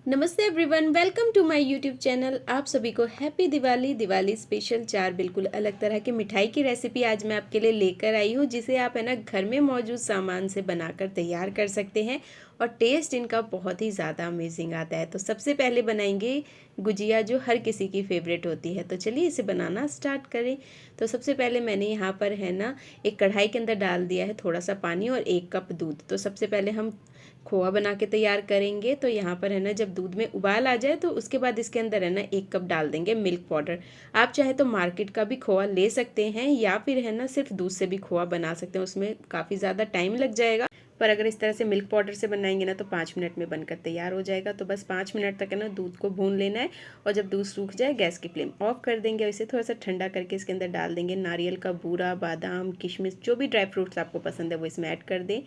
नमस्ते everyone, welcome to my YouTube channel. आप सभी को हैप्पी दिवाली। दिवाली स्पेशल 4 बिल्कुल अलग तरह की मिठाई की रेसिपी आज मैं आपके लिए लेकर आई हूँ, जिसे आप है ना घर में मौजूद सामान से बनाकर तैयार कर सकते हैं और टेस्ट इनका बहुत ही ज़्यादा अमेजिंग आता है। तो सबसे पहले बनाएंगे गुजिया, जो हर किसी की फेवरेट होती है। तो चलिए इसे बनाना स्टार्ट करें। तो सबसे पहले मैंने यहाँ पर है ना एक कढ़ाई के अंदर डाल दिया है थोड़ा सा पानी और 1 कप दूध। तो सबसे पहले हम खोआ बना के तैयार करेंगे। तो यहाँ पर है ना जब दूध में उबाल आ जाए तो उसके बाद इसके अंदर है ना 1 कप डाल देंगे मिल्क पाउडर। आप चाहे तो मार्केट का भी खोआ ले सकते हैं या फिर है ना सिर्फ दूध से भी खोआ बना सकते हैं, उसमें काफ़ी ज़्यादा टाइम लग जाएगा। पर अगर इस तरह से मिल्क पाउडर से बनाएंगे ना तो 5 मिनट में बनकर तैयार हो जाएगा। तो बस 5 मिनट तक है ना दूध को भून लेना है और जब दूध सूख जाए गैस की फ्लेम ऑफ कर देंगे और इसे थोड़ा सा ठंडा करके इसके अंदर डाल देंगे नारियल का बूरा, बादाम, किशमिश, जो भी ड्राई फ्रूट्स आपको पसंद है वो इसमें ऐड कर दें।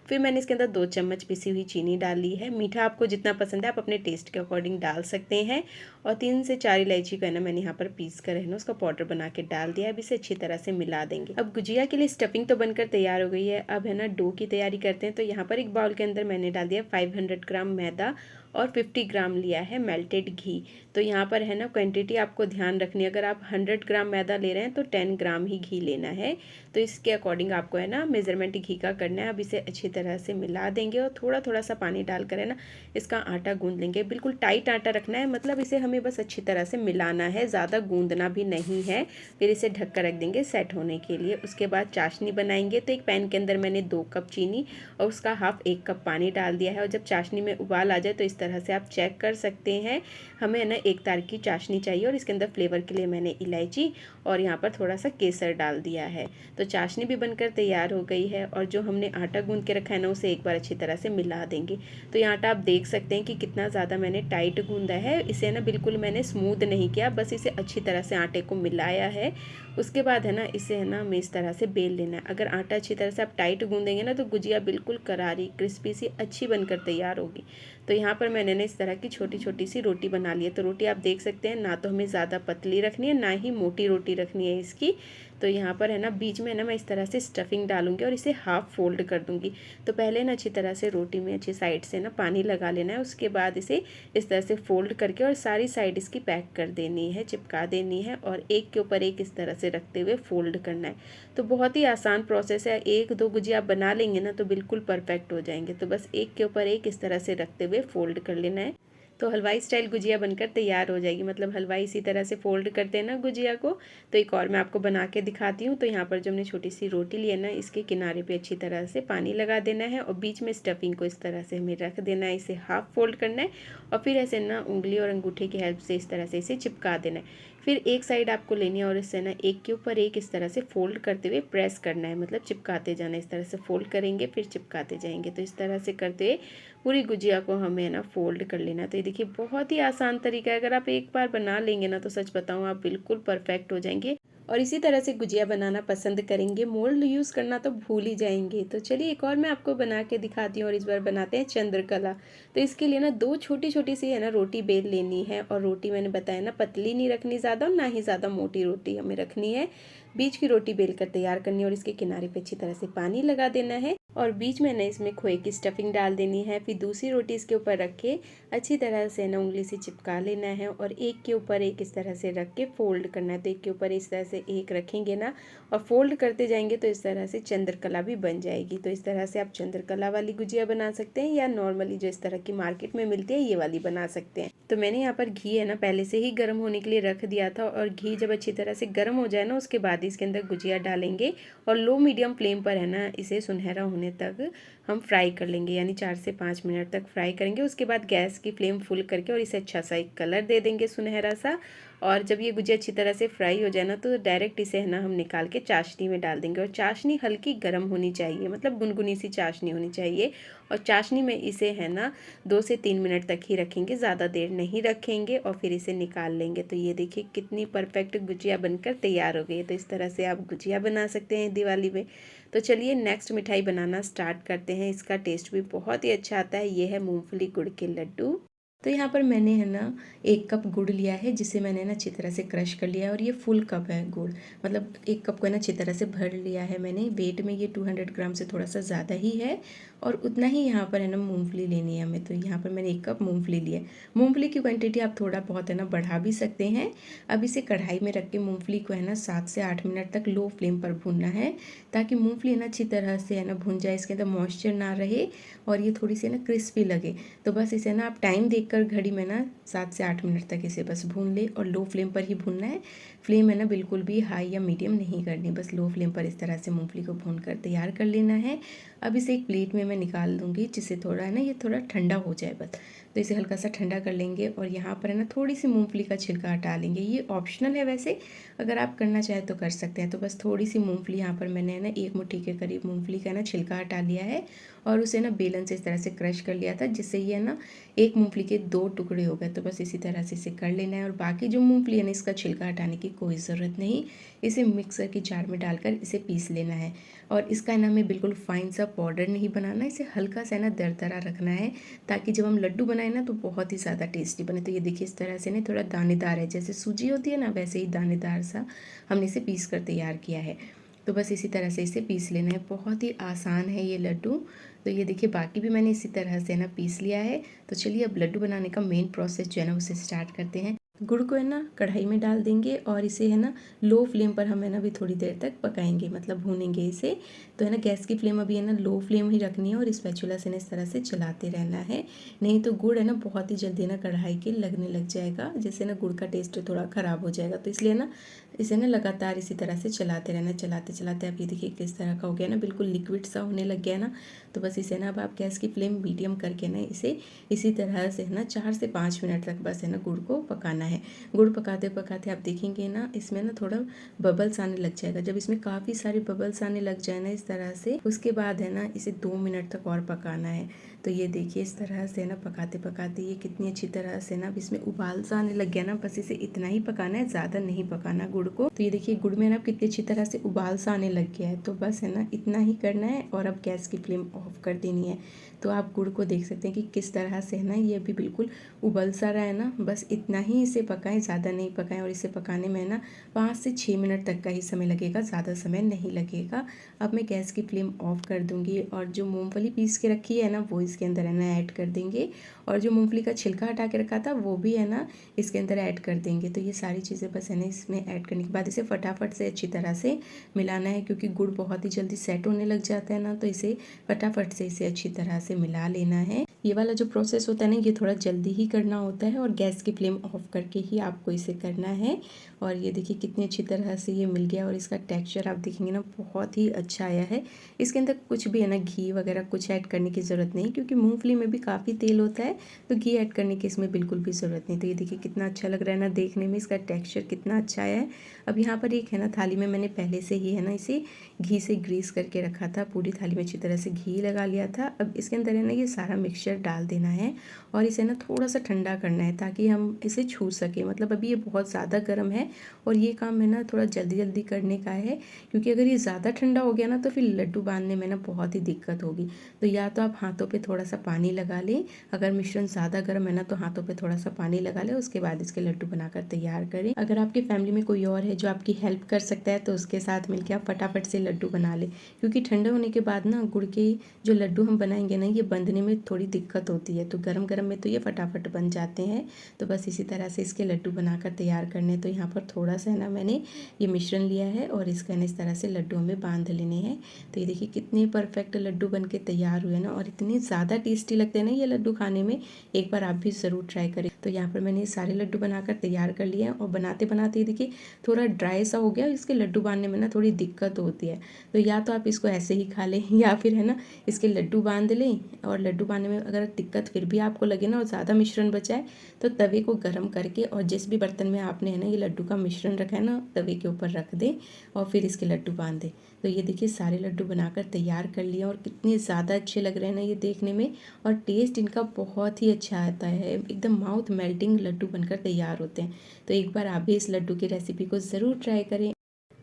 फिर मैंने इसके अंदर 2 चम्मच पिसी हुई चीनी डाली है। मीठा आपको जितना पसंद है आप अपने टेस्ट के अकॉर्डिंग डाल सकते हैं। और 3 से 4 इलायची को है ना मैंने यहाँ पर पीस कर है ना उसका पाउडर बना के डाल दिया है। अब इसे अच्छी तरह से मिला देंगे। अब गुजिया के लिए स्टफिंग तो बनकर तैयार हो गई है। अब है ना डो की तैयारी करते हैं। तो यहाँ पर एक बाउल के अंदर मैंने डाल दिया 500 ग्राम मैदा और 50 ग्राम लिया है मेल्टेड घी। तो यहाँ पर है ना क्वांटिटी आपको ध्यान रखनी है। अगर आप 100 ग्राम मैदा ले रहे हैं तो 10 ग्राम ही घी लेना है। तो इसके अकॉर्डिंग आपको है ना मेजरमेंट घी का करना है। अब इसे अच्छी तरह से मिला देंगे और थोड़ा थोड़ा सा पानी डालकर है ना इसका आटा गूंद लेंगे। बिल्कुल टाइट आटा रखना है, मतलब इसे हमें बस अच्छी तरह से मिलाना है, ज़्यादा गूंदना भी नहीं है। फिर इसे ढक कर रख देंगे सेट होने के लिए। उसके बाद चाशनी बनाएंगे। तो एक पैन के अंदर मैंने 2 कप चीनी और उसका हाफ 1 कप पानी डाल दिया है। और जब चाशनी में उबाल आ जाए तो इस तरह से आप चेक कर सकते हैं। हमें ना 1 तार की चाशनी चाहिए और इसके अंदर फ्लेवर के लिए मैंने इलायची और यहाँ पर थोड़ा सा केसर डाल दिया है। तो चाशनी भी बनकर तैयार हो गई है और जो हमने आटा गूंद के रखा है ना उसे एक बार अच्छी तरह से मिला देंगे। तो यहाँ आटा आप देख सकते हैं कि कितना ज़्यादा मैंने टाइट गूंदा है। इसे ना बिल्कुल मैंने स्मूथ नहीं किया, बस इसे अच्छी तरह से आटे को मिलाया है। उसके बाद है ना इसे है ना हमें इस तरह से बेल लेना है। अगर आटा अच्छी तरह से आप टाइट गूंदेंगे ना तो गुजिया बिल्कुल करारी क्रिस्पी सी अच्छी बनकर तैयार होगी। तो यहाँ पर मैंने ना इस तरह की छोटी छोटी सी रोटी बना ली है। तो रोटी आप देख सकते हैं ना तो हमें ज़्यादा पतली रखनी है ना ही मोटी रोटी रखनी है इसकी। तो यहाँ पर है ना बीच में ना मैं इस तरह से स्टफिंग डालूंगी और इसे हाफ फोल्ड कर दूंगी। तो पहले ना अच्छी तरह से रोटी में अच्छी साइड से ना पानी लगा लेना है। उसके बाद इसे इस तरह से फोल्ड करके और सारी साइड इसकी पैक कर देनी है, चिपका देनी है और एक के ऊपर एक इस तरह से रखते हुए फोल्ड करना है। तो बहुत ही आसान प्रोसेस है। 1-2 गुजिया आप बना लेंगे ना तो बिल्कुल परफेक्ट हो जाएंगे। तो बस एक के ऊपर एक इस तरह से रखते हुए फोल्ड कर लेना है। तो हलवाई स्टाइल गुजिया बनकर तैयार हो जाएगी। मतलब हलवाई इसी तरह से फोल्ड करते हैं ना गुजिया को। तो एक और मैं आपको बना के दिखाती हूँ। तो यहाँ पर जो हमने छोटी सी रोटी ली है ना, इसके किनारे पे अच्छी तरह से पानी लगा देना है और बीच में स्टफिंग को इस तरह से हमें रख देना है। इसे हाफ फोल्ड करना है और फिर ऐसे ना उंगली और अंगूठे की हेल्प से इस तरह से इसे चिपका देना है। फिर एक साइड आपको लेनी है और इससे ना एक के ऊपर एक इस तरह से फोल्ड करते हुए प्रेस करना है, मतलब चिपकाते जाना है। इस तरह से फोल्ड करेंगे फिर चिपकाते जाएंगे। तो इस तरह से करते हुए पूरी गुजिया को हमें ना फोल्ड कर लेना। तो ये देखिए बहुत ही आसान तरीका है। अगर आप एक बार बना लेंगे ना तो सच बताऊँ आप बिल्कुल परफेक्ट हो जाएंगे और इसी तरह से गुजिया बनाना पसंद करेंगे। मोल्ड यूज़ करना तो भूल ही जाएंगे। तो चलिए एक और मैं आपको बना के दिखाती हूँ और इस बार बनाते हैं चंद्रकला। तो इसके लिए ना 2 छोटी छोटी सी है ना रोटी बेल लेनी है और रोटी मैंने बताया ना पतली नहीं रखनी ज़्यादा और ना ही ज़्यादा मोटी रोटी हमें रखनी है। बीच की रोटी बेल कर तैयार करनी है और इसके किनारे पे अच्छी तरह से पानी लगा देना है और बीच में ना इसमें खोए की स्टफिंग डाल देनी है। फिर दूसरी रोटी इसके ऊपर रख के अच्छी तरह से ना उंगली से चिपका लेना है और एक के ऊपर एक इस तरह से रख के फोल्ड करना है। तो एक के ऊपर इस तरह से एक रखेंगे ना और फोल्ड करते जाएंगे तो इस तरह से चंद्रकला भी बन जाएगी। तो इस तरह से आप चंद्रकला वाली गुजिया बना सकते हैं या नॉर्मली जो इस तरह की मार्केट में मिलती है ये वाली बना सकते हैं। तो मैंने यहाँ पर घी है ना पहले से ही गर्म होने के लिए रख दिया था और घी जब अच्छी तरह से गर्म हो जाए ना उसके बाद इसके अंदर गुजिया डालेंगे और लो मीडियम फ्लेम पर है ना इसे सुनहरा होने तक हम फ्राई कर लेंगे, यानी 4 से 5 मिनट तक फ्राई करेंगे। उसके बाद गैस की फ्लेम फुल करके और इसे अच्छा सा एक कलर दे देंगे सुनहरा सा। और जब ये गुजिया अच्छी तरह से फ्राई हो जाए ना तो डायरेक्ट इसे है ना हम निकाल के चाशनी में डाल देंगे और चाशनी हल्की गर्म होनी चाहिए, मतलब गुनगुनी सी चाशनी होनी चाहिए। और चाशनी में इसे है ना 2 से 3 मिनट तक ही रखेंगे, ज़्यादा देर नहीं रखेंगे और फिर इसे निकाल लेंगे। तो ये देखिए कितनी परफेक्ट गुजिया बनकर तैयार हो गई है। तो इस तरह से आप गुजिया बना सकते हैं दिवाली में। तो चलिए नेक्स्ट मिठाई बनाना स्टार्ट करते हैं। इसका टेस्ट भी बहुत ही अच्छा आता है। ये है मूंगफली गुड़ के लड्डू। तो यहाँ पर मैंने है ना 1 कप गुड़ लिया है, जिसे मैंने ना अच्छी तरह से क्रश कर लिया है, और ये फुल कप है गुड़, मतलब 1 कप को है ना अच्छी तरह से भर लिया है मैंने। वेट में ये 200 ग्राम से थोड़ा सा ज़्यादा ही है, और उतना ही यहाँ पर है ना मूंगफली लेनी है हमें। तो यहाँ पर मैंने 1 कप मूंगफली लिया है। मूंगफली की क्वांटिटी आप थोड़ा बहुत है ना बढ़ा भी सकते हैं। अब इसे कढ़ाई में रख के मूंगफली को है ना 7 से 8 मिनट तक लो फ्लेम पर भूनना है, ताकि मूंगफली है ना अच्छी तरह से है ना भुन जाए, इसके अंदर मॉइस्चर ना रहे और ये थोड़ी सी ना क्रिस्पी लगे। तो बस इसे ना आप टाइम देखकर घड़ी में ना 7 से 8 मिनट तक इसे बस भून ले, और लो फ्लेम पर ही भूनना है। फ्लेम है ना बिल्कुल भी हाई या मीडियम नहीं करनी, बस लो फ्लेम पर इस तरह से मूंगफली को भून कर तैयार कर लेना है। अब इसे एक प्लेट में मैं निकाल दूंगी, जिससे थोड़ा है ना ये थोड़ा ठंडा हो जाए बस। तो इसे हल्का सा ठंडा कर लेंगे, और यहाँ पर है ना थोड़ी सी मूंगफली का छिलका हटा लेंगे। ये ऑप्शनल है वैसे, अगर आप करना चाहें तो कर सकते हैं। तो बस थोड़ी सी मूंगफली यहाँ पर मैंने है ना 1 मुट्ठी के करीब मूंगफली का ना छिलका हटा लिया है, और उसे ना बेलन से इस तरह से क्रश कर लिया था, जिससे ये ना एक मूंगफली के 2 टुकड़े हो गए। तो बस इसी तरह से इसे कर लेना है, और बाकी जो मूंगफली है ना इसका छिलका हटाने की कोई ज़रूरत नहीं। इसे मिक्सर की जार में डालकर इसे पीस लेना है, और इसका ना हमें बिल्कुल फाइन सा पाउडर नहीं बनाना, इसे हल्का सा ना दरदरा रखना है, ताकि जब हम लड्डू बनाए ना तो बहुत ही ज़्यादा टेस्टी बने। तो ये देखिए इस तरह से ना थोड़ा दानेदार है, जैसे सूजी होती है ना वैसे ही दानेदार सा हमने इसे पीस कर तैयार किया है। तो बस इसी तरह से इसे पीस लेना है, बहुत ही आसान है ये लड्डू। तो ये देखिए बाकी भी मैंने इसी तरह से ना पीस लिया है। तो चलिए अब लड्डू बनाने का मेन प्रोसेस जो है ना उसे स्टार्ट करते हैं। गुड़ को है ना कढ़ाई में डाल देंगे, और इसे है ना लो फ्लेम पर हम है ना अभी थोड़ी देर तक पकाएंगे, मतलब भूनेंगे इसे। तो है ना गैस की फ्लेम अभी है ना लो फ्लेम ही रखनी है, और स्पैचुला से ना इस तरह से चलाते रहना है, नहीं तो गुड़ है ना बहुत ही जल्दी ना कढ़ाई के लगने लग जाएगा, जिससे ना गुड़ का टेस्ट थोड़ा ख़राब हो जाएगा। तो इसलिए ना इसे ना लगातार इसी तरह से चलाते रहना, चलाते चलाते। आप ये देखिए किस तरह का हो गया ना, बिल्कुल लिक्विड सा होने लग गया ना। तो बस इसे ना अब आप गैस की फ्लेम मीडियम करके ना इसे इसी तरह से है ना 4 से 5 मिनट तक बस है ना गुड़ को पकाना है। गुड़ पकाते पकाते आप देखेंगे ना इसमें ना थोड़ा बबल्स आने लग जाएगा। जब इसमें काफ़ी सारे बबल्स आने लग जाए ना इस तरह से, उसके बाद है ना इसे 2 मिनट तक और पकाना है। तो ये देखिए इस तरह से ना पकाते पकाते ये कितनी अच्छी तरह से ना अब इसमें उबाल सा आने लग गया ना। बस इसे इतना ही पकाना है, ज़्यादा नहीं पकाना गुड़ को। तो ये देखिए गुड़ में ना कितनी अच्छी तरह से उबाल सा आने लग गया है। तो बस है ना इतना ही करना है, और अब गैस की फ्लेम ऑफ कर देनी है। तो आप गुड़ को देख सकते हैं कि किस तरह से है ना ये अभी बिल्कुल उबल सा रहा है ना। बस इतना ही इसे पकाएं, ज़्यादा नहीं पकाएं, और इसे पकाने में ना 5 से 6 मिनट तक का ही समय लगेगा, ज़्यादा समय नहीं लगेगा। अब मैं गैस की फ्लेम ऑफ कर दूंगी, और जो मूंगफली पीस के रखी है ना वो इसके अंदर है ना ऐड कर देंगे, और जो मूंगफली का छिलका हटा के रखा था वो भी है ना इसके अंदर ऐड कर देंगे। तो ये सारी चीज़ें बस है ना इसमें ऐड करने के बाद इसे फटाफट से अच्छी तरह से मिलाना है, क्योंकि गुड़ बहुत ही जल्दी सेट होने लग जाता है ना। तो इसे फटाफट से इसे अच्छी तरह से मिला लेना है। ये वाला जो प्रोसेस होता है ना ये थोड़ा जल्दी ही करना होता है, और गैस की फ्लेम ऑफ करके ही आपको इसे करना है। और ये देखिए कितनी अच्छी तरह से ये मिल गया, और इसका टेक्सचर आप देखेंगे ना बहुत ही अच्छा आया है। इसके अंदर कुछ भी है ना घी वगैरह कुछ ऐड करने की ज़रूरत नहीं, क्योंकि मूंगफली में भी काफ़ी तेल होता है, तो घी ऐड करने की इसमें बिल्कुल भी ज़रूरत नहीं। तो ये देखिए कितना अच्छा लग रहा है ना देखने में, इसका टेक्सचर कितना अच्छा आया है। अब यहाँ पर एक है ना थाली में मैंने पहले से ही है ना इसे घी से ग्रीस करके रखा था, पूरी थाली में अच्छी तरह से घी लगा लिया था। अब इसके अंदर है ना ये सारा मिक्सचर डाल देना है, और इसे ना थोड़ा सा ठंडा करना है, ताकि हम इसे छू सकें। मतलब अभी ये बहुत ज़्यादा गर्म है, और ये काम है ना थोड़ा जल्दी जल्दी करने का है, क्योंकि अगर ये ज़्यादा ठंडा हो गया ना तो फिर लड्डू बांधने में ना बहुत ही दिक्कत होगी। तो या तो आप हाथों पे थोड़ा सा पानी लगा लें, अगर मिश्रण ज़्यादा गर्म है ना तो हाथों पे थोड़ा सा पानी लगा लें, उसके बाद इसके लड्डू बनाकर तैयार करें। अगर आपकी फैमिली में कोई और है जो आपकी हेल्प कर सकता है तो उसके साथ मिलकर आप फटाफट से लड्डू बना लें, क्योंकि ठंडे होने के बाद ना गुड़ के जो लड्डू हम बनाएंगे ना ये बंधने में थोड़ी दिक्कत होती है। तो गरम गरम में तो ये फटाफट बन जाते हैं। तो बस इसी तरह से इसके लड्डू बनाकर तैयार करने। तो यहाँ पर थोड़ा सा है ना मैंने ये मिश्रण लिया है, और इसका ना इस तरह से लड्डुओं में बांध लेने हैं। तो ये देखिए कितने परफेक्ट लड्डू बन के तैयार हुए ना, और इतने ज़्यादा टेस्टी लगते हैं ना ये लड्डू खाने में। एक बार आप भी ज़रूर ट्राई करें। तो यहाँ पर मैंने सारे लड्डू बनाकर तैयार कर लिए हैं, और बनाते बनाते देखिए थोड़ा ड्राई सा हो गया, इसके लड्डू बांधने में ना थोड़ी दिक्कत होती है। तो या तो आप इसको ऐसे ही खा लें, या फिर है ना इसके लड्डू बांध लें। और लड्डू बांधने में अगर दिक्कत फिर भी आपको लगे ना और ज़्यादा मिश्रण बचाए, तो तवे को गर्म करके और जिस भी बर्तन में आपने है ना ये लड्डू का मिश्रण रखा है ना तवे के ऊपर रख दें, और फिर इसके लड्डू बांध दें। तो ये देखिए सारे लड्डू बनाकर तैयार कर लिया, और कितने ज़्यादा अच्छे लग रहे हैं ना ये देखने में, और टेस्ट इनका बहुत ही अच्छा आता है। एकदम माउथ मेल्टिंग लड्डू बनकर तैयार होते हैं। तो एक बार आप भी इस लड्डू की रेसिपी को ज़रूर ट्राई करें।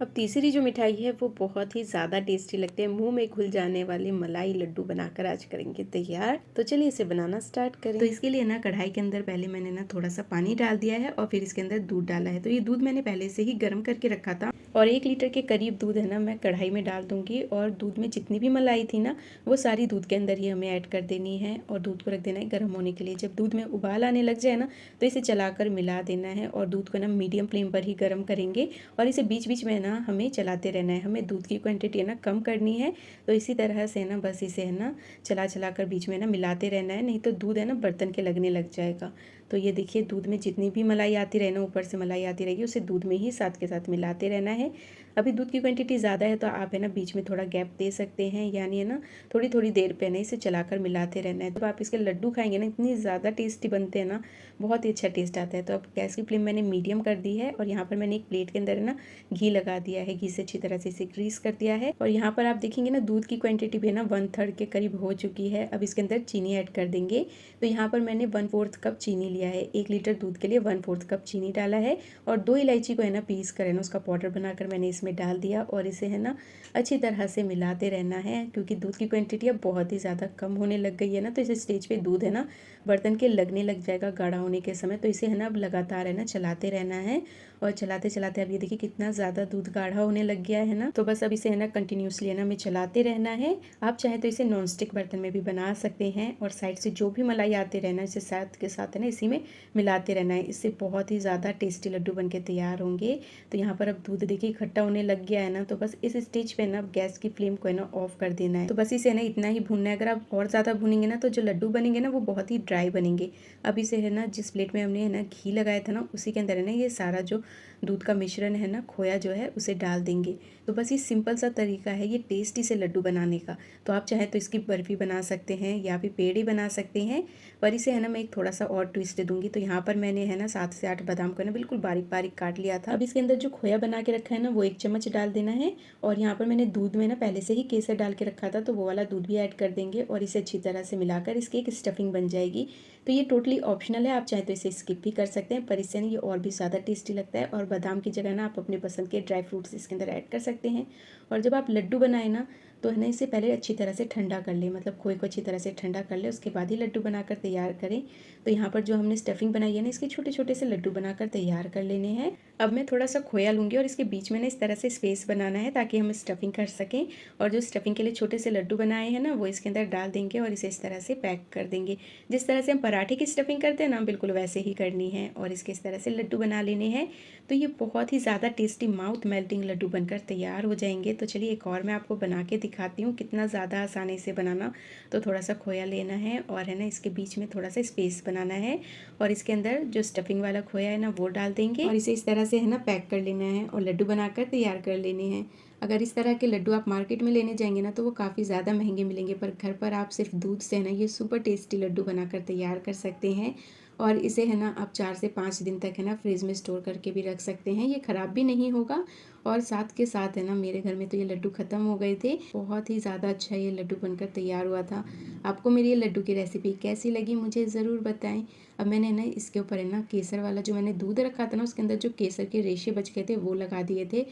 अब तीसरी जो मिठाई है वो बहुत ही ज़्यादा टेस्टी लगते हैं, मुंह में घुल जाने वाले मलाई लड्डू बनाकर आज करेंगे तैयार। तो चलिए इसे बनाना स्टार्ट करें। तो इसके लिए ना कढ़ाई के अंदर पहले मैंने ना थोड़ा सा पानी डाल दिया है और फिर इसके अंदर दूध डाला है। तो ये दूध मैंने पहले से ही गर्म करके रखा था और 1 लीटर के करीब दूध है ना मैं कढ़ाई में डाल दूंगी और दूध में जितनी भी मलाई थी ना वो सारी दूध के अंदर ही हमें ऐड कर देनी है और दूध को रख देना है गर्म होने के लिए। जब दूध में उबाल आने लग जाए ना तो इसे चलाकर मिला देना है और दूध को ना मीडियम फ्लेम पर ही गर्म करेंगे और इसे बीच बीच में ना हमें चलाते रहना है। हमें दूध की क्वांटिटी है ना कम करनी है, तो इसी तरह से ना बस इसे है ना चला चला कर बीच में ना मिलाते रहना है, नहीं तो दूध है ना बर्तन के लगने लग जाएगा। तो ये देखिए दूध में जितनी भी मलाई आती रहे ना, ऊपर से मलाई आती रहेगी, उसे दूध में ही साथ के साथ मिलाते रहना है। अभी दूध की क्वांटिटी ज़्यादा है तो आप है ना बीच में थोड़ा गैप दे सकते हैं, यानी है ना थोड़ी थोड़ी देर पे ना इसे चलाकर मिलाते रहना है। तो आप इसके लड्डू खाएंगे ना इतनी ज़्यादा टेस्टी बनते हैं ना, बहुत ही अच्छा टेस्ट आता है। तो अब गैस की फ्लेम मैंने मीडियम कर दी है और यहाँ पर मैंने एक प्लेट के अंदर है ना घी लगा दिया है, घी से अच्छी तरह से इसे ग्रीस कर दिया है। और यहाँ पर आप देखेंगे ना दूध की क्वांटिटी भी है ना 1/3 के करीब हो चुकी है। अब इसके अंदर चीनी ऐड कर देंगे। तो यहाँ पर मैंने 1/4 कप चीनी लिया है, 1 लीटर दूध के लिए 1/4 कप चीनी डाला है और 2 इलायची को है ना पीस कर है ना उसका पाउडर बनाकर मैंने इसमें डाल दिया और इसे है ना अच्छी तरह से मिलाते रहना है, क्योंकि दूध की क्वांटिटी अब बहुत ही ज़्यादा कम होने लग गई है ना। तो इस स्टेज पे दूध है ना बर्तन के लगने लग जाएगा गाढ़ा होने के समय। तो इसे है ना अब लगातार है ना चलाते रहना है और चलाते चलाते अब ये देखिए कितना ज़्यादा दूध गाढ़ा होने लग गया है ना। तो बस अब इसे है ना कंटिन्यूसली है ना हमें चलाते रहना है। आप चाहे तो इसे नॉन स्टिक बर्तन में भी बना सकते हैं और साइड से जो भी मलाई आते रहना इसे साथ के साथ है ना इसी में मिलाते रहना है। इससे बहुत ही ज़्यादा टेस्टी लड्डू बन के तैयार होंगे। तो यहाँ पर अब दूध देखिए इकट्ठा होने लग गया है ना, तो बस इस स्टेज पे ना अब गैस की फ्लेम को है ना ऑफ कर देना है। तो बस इसे है ना इतना ही भूनना है। अगर आप और ज़्यादा भूनेंगे ना तो जो लड्डू बनेंगे ना वो बहुत ही ड्राई बनेंगे। अब इसे है ना जिस प्लेट में हमने है ना घी लगाया था ना उसी के अंदर है ना ये सारा जो दूध का मिश्रण है ना खोया जो है उसे डाल देंगे। तो बस ये सिंपल सा तरीका है ये टेस्टी से लड्डू बनाने का। तो आप चाहे तो इसकी बर्फ़ी बना सकते हैं या फिर पेड़े बना सकते हैं, पर इसे है ना मैं एक थोड़ा सा और ट्विस्ट दूंगी। तो यहाँ पर मैंने है ना 7 से 8 बादाम को ना बिल्कुल बारीक बारीक काट लिया था। अब इसके अंदर जो खोया बना के रखा है ना वो 1 चम्मच डाल देना है और यहाँ पर मैंने दूध में ना पहले से ही केसर डाल के रखा था, तो वो वाला दूध भी ऐड कर देंगे और इसे अच्छी तरह से मिलाकर इसकी एक स्टफिंग बन जाएगी। तो ये टोटली ऑप्शनल है, आप चाहे तो इसे स्किप भी कर सकते हैं, पर इससे ना ये और भी ज़्यादा टेस्टी लगता है। और बादाम की जगह ना आप अपने पसंद के ड्राई फ्रूट्स इसके अंदर ऐड कर सकते हैं। और जब आप लड्डू बनाए ना तो है ना इसे पहले अच्छी तरह से ठंडा कर ले, मतलब खोए को अच्छी तरह से ठंडा कर ले, उसके बाद ही लड्डू बनाकर तैयार करें। तो यहाँ पर जो हमने स्टफिंग बनाई है ना इसके छोटे छोटे से लड्डू बनाकर तैयार कर लेने हैं। अब मैं थोड़ा सा खोया लूँगी और इसके बीच में ना इस तरह से स्पेस बनाना है ताकि हम स्टफिंग कर सकें। और जो स्टफिंग के लिए छोटे से लड्डू बनाए हैं ना वो इसके अंदर डाल देंगे और इसे इस तरह से पैक कर देंगे। जिस तरह से हम पराठे की स्टफिंग करते हैं ना बिल्कुल वैसे ही करनी है और इसके इस तरह से लड्डू बना लेने हैं। तो ये बहुत ही ज़्यादा टेस्टी माउथ मेल्टिंग लड्डू बनकर तैयार हो जाएंगे। तो चलिए एक और मैं आपको बना के दिखाती हूँ कितना ज़्यादा आसानी से बनाना। तो थोड़ा सा खोया लेना है और है ना इसके बीच में थोड़ा सा स्पेस बनाना है और इसके अंदर जो स्टफिंग वाला खोया है ना वो डाल देंगे और इसे इस तरह से है ना पैक कर लेना है और लड्डू बनाकर तैयार कर लेने हैं। अगर इस तरह के लड्डू आप मार्केट में लेने जाएंगे ना तो वो काफ़ी ज़्यादा महंगे मिलेंगे, पर घर पर आप सिर्फ दूध से है ना ये सुपर टेस्टी लड्डू बनाकर तैयार कर सकते हैं। और इसे है ना आप 4 से 5 दिन तक है ना फ्रिज में स्टोर करके भी रख सकते हैं, ये ख़राब भी नहीं होगा। और साथ के साथ है ना मेरे घर में तो ये लड्डू ख़त्म हो गए थे, बहुत ही ज़्यादा अच्छा ये लड्डू बनकर तैयार हुआ था। आपको मेरी ये लड्डू की रेसिपी कैसी लगी मुझे ज़रूर बताएं। अब मैंने ना इसके ऊपर है ना केसर वाला जो मैंने दूध रखा था ना उसके अंदर जो केसर के रेशे बच गए थे वो लगा दिए थे।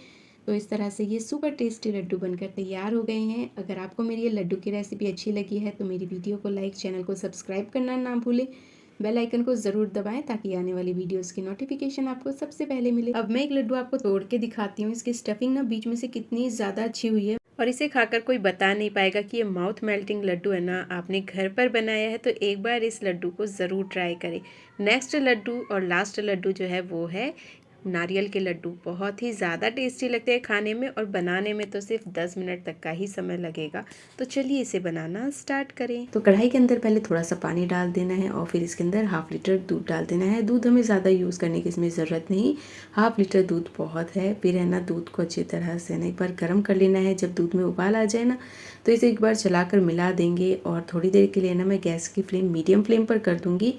तो इस तरह से ये सुपर टेस्टी लड्डू बनकर तैयार हो गए हैं। अगर आपको मेरी ये लड्डू की रेसिपी अच्छी लगी है तो मेरी वीडियो को लाइक, चैनल को सब्सक्राइब करना ना भूलें, बेल आइकन को ज़रूर दबाएं ताकि आने वाली वीडियोस की नोटिफिकेशन आपको सबसे पहले मिले। अब मैं एक लड्डू आपको तोड़ के दिखाती हूँ। इसकी स्टफिंग ना बीच में से कितनी ज़्यादा अच्छी हुई है और इसे खाकर कोई बता नहीं पाएगा कि ये माउथ मेल्टिंग लड्डू है ना आपने घर पर बनाया है। तो एक बार इस लड्डू को ज़रूर ट्राई करें। नेक्स्ट लड्डू और लास्ट लड्डू जो है वो है नारियल के लड्डू। बहुत ही ज़्यादा टेस्टी लगते हैं खाने में और बनाने में तो सिर्फ 10 मिनट तक का ही समय लगेगा। तो चलिए इसे बनाना स्टार्ट करें। तो कढ़ाई के अंदर पहले थोड़ा सा पानी डाल देना है और फिर इसके अंदर 1/2 लीटर दूध डाल देना है। दूध हमें ज़्यादा यूज़ करने की इसमें ज़रूरत नहीं, 1/2 लीटर दूध बहुत है। फिर है ना दूध को अच्छी तरह से ना एक बार गर्म कर लेना है। जब दूध में उबाल आ जाए ना तो इसे एक बार चलाकर मिला देंगे और थोड़ी देर के लिए ना मैं गैस की फ्लेम मीडियम फ्लेम पर कर दूँगी।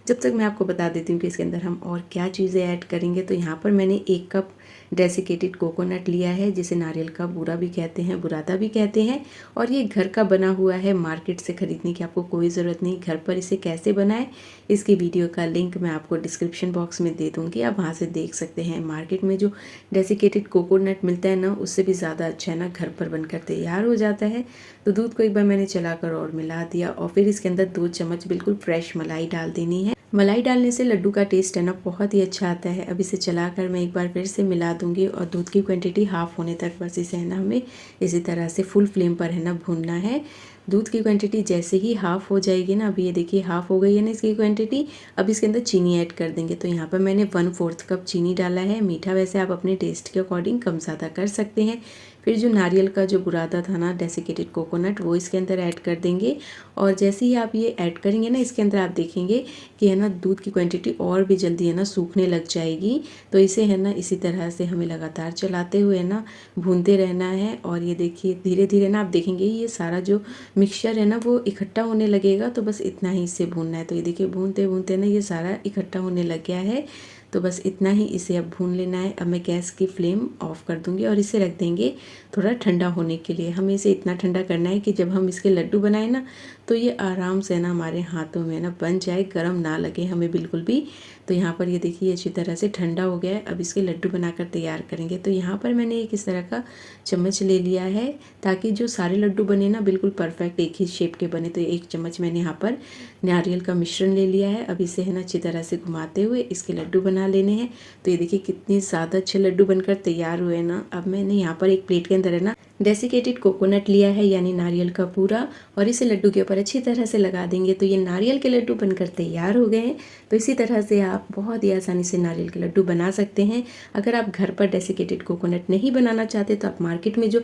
जब तक मैं आपको बता देती हूँ कि इसके अंदर हम और क्या चीज़ें ऐड करेंगे। तो यहाँ पर मैंने 1 कप डेसिकेटेड कोकोनट लिया है, जिसे नारियल का बूरा भी कहते हैं, बुरादा भी कहते हैं। और ये घर का बना हुआ है, मार्केट से ख़रीदने की आपको कोई ज़रूरत नहीं। घर पर इसे कैसे बनाएं, इसकी वीडियो का लिंक मैं आपको डिस्क्रिप्शन बॉक्स में दे दूँगी, आप वहाँ से देख सकते हैं। मार्केट में जो डेसिकेटेड कोकोनट मिलता है ना, उससे भी ज़्यादा अच्छा है ना, घर पर बनकर तैयार हो जाता है। तो दूध को एक बार मैंने चलाकर और मिला दिया और फिर इसके अंदर 2 चम्मच बिल्कुल फ्रेश मलाई डाल देनी है। मलाई डालने से लड्डू का टेस्ट है ना बहुत ही अच्छा आता है। अब इसे चलाकर मैं एक बार फिर से मिला दूंगी और दूध की क्वांटिटी हाफ़ होने तक बस इसे है ना हमें इसी तरह से फुल फ्लेम पर है ना भूनना है। दूध की क्वांटिटी जैसे ही हाफ़ हो जाएगी ना, अभी ये देखिए हाफ़ हो गई है ना इसकी क्वांटिटी। अब इसके अंदर चीनी ऐड कर देंगे। तो यहाँ पर मैंने 1/4 कप चीनी डाला है। मीठा वैसे आप अपने टेस्ट के अकॉर्डिंग कम ज़्यादा कर सकते हैं। फिर जो नारियल का जो बुरादा था ना, डेसिकेटेड कोकोनट, वो इसके अंदर ऐड कर देंगे। और जैसे ही आप ये ऐड करेंगे ना, इसके अंदर आप देखेंगे कि है ना दूध की क्वांटिटी और भी जल्दी है ना सूखने लग जाएगी। तो इसे है ना इसी तरह से हमें लगातार चलाते हुए ना भूनते रहना है। और ये देखिए धीरे धीरे ना आप देखेंगे ये सारा जो मिक्सचर है ना वो इकट्ठा होने लगेगा। तो बस इतना ही इसे भूनना है। तो ये देखिए भूनते भूनते ना ये सारा इकट्ठा होने लग गया है। तो बस इतना ही इसे अब भून लेना है। अब मैं गैस की फ्लेम ऑफ कर दूंगी और इसे रख देंगे थोड़ा ठंडा होने के लिए। हमें इसे इतना ठंडा करना है कि जब हम इसके लड्डू बनाए ना, तो ये आराम से ना हमारे हाथों में ना बन जाए, गरम ना लगे हमें बिल्कुल भी। तो यहाँ पर ये देखिए अच्छी तरह से ठंडा हो गया है। अब इसके लड्डू बनाकर तैयार करेंगे। तो यहाँ पर मैंने एक इस तरह का चम्मच ले लिया है ताकि जो सारे लड्डू बने ना बिल्कुल परफेक्ट एक ही शेप के बने। तो 1 चम्मच मैंने यहाँ पर नारियल का मिश्रण ले लिया है। अब इसे है ना अच्छी तरह से घुमाते हुए इसके लड्डू बना लेने हैं। तो ये देखिए कितने ज़्यादा अच्छे लड्डू बनकर तैयार हुए ना। अब मैंने यहाँ पर एक प्लेट के अंदर है ना डेसिकेटेड कोकोनट लिया है, यानी नारियल का पूरा, और इसे लड्डू के ऊपर अच्छी तरह से लगा देंगे। तो ये नारियल के लड्डू बनकर तैयार हो गए हैं। तो इसी तरह से आप बहुत ही आसानी से नारियल के लड्डू बना सकते हैं। अगर आप घर पर डेसिकेटेड कोकोनट नहीं बनाना चाहते तो आप मार्केट में जो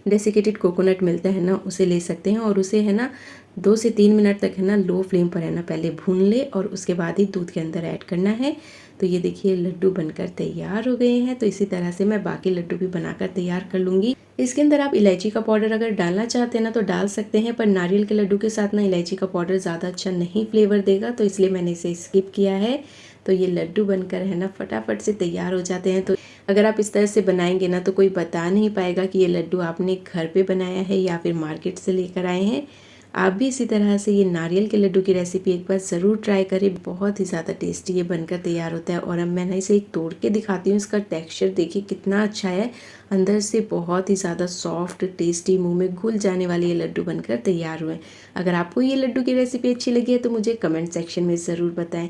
डेसिकेटेड कोकोनट मिलता है ना उसे ले सकते हैं और उसे है ना 2 से 3 मिनट तक है ना लो फ्लेम पर है ना पहले भून ले और उसके बाद ही दूध के अंदर ऐड करना है। तो ये देखिए लड्डू बनकर तैयार हो गए हैं। तो इसी तरह से मैं बाकी लड्डू भी बनाकर तैयार कर लूँगी। इसके अंदर आप इलायची का पाउडर अगर डालना चाहते हैं ना तो डाल सकते हैं, पर नारियल के लड्डू के साथ ना इलायची का पाउडर ज़्यादा अच्छा नहीं फ्लेवर देगा, तो इसलिए मैंने इसे स्किप किया है। तो ये लड्डू बनकर है ना फटाफट से तैयार हो जाते हैं। तो अगर आप इस तरह से बनाएंगे ना तो कोई बता नहीं पाएगा कि ये लड्डू आपने घर पे बनाया है या फिर मार्केट से लेकर आए हैं। आप भी इसी तरह से ये नारियल के लड्डू की रेसिपी एक बार ज़रूर ट्राई करें। बहुत ही ज़्यादा टेस्टी ये बनकर तैयार होता है। और अब मैं ना इसे एक तोड़ के दिखाती हूँ। इसका टेक्सचर देखिए कितना अच्छा है, अंदर से बहुत ही ज़्यादा सॉफ्ट टेस्टी, मुंह में घुल जाने वाले ये लड्डू बनकर तैयार हुए हैं। अगर आपको ये लड्डू की रेसिपी अच्छी लगी है तो मुझे कमेंट सेक्शन में ज़रूर बताएं।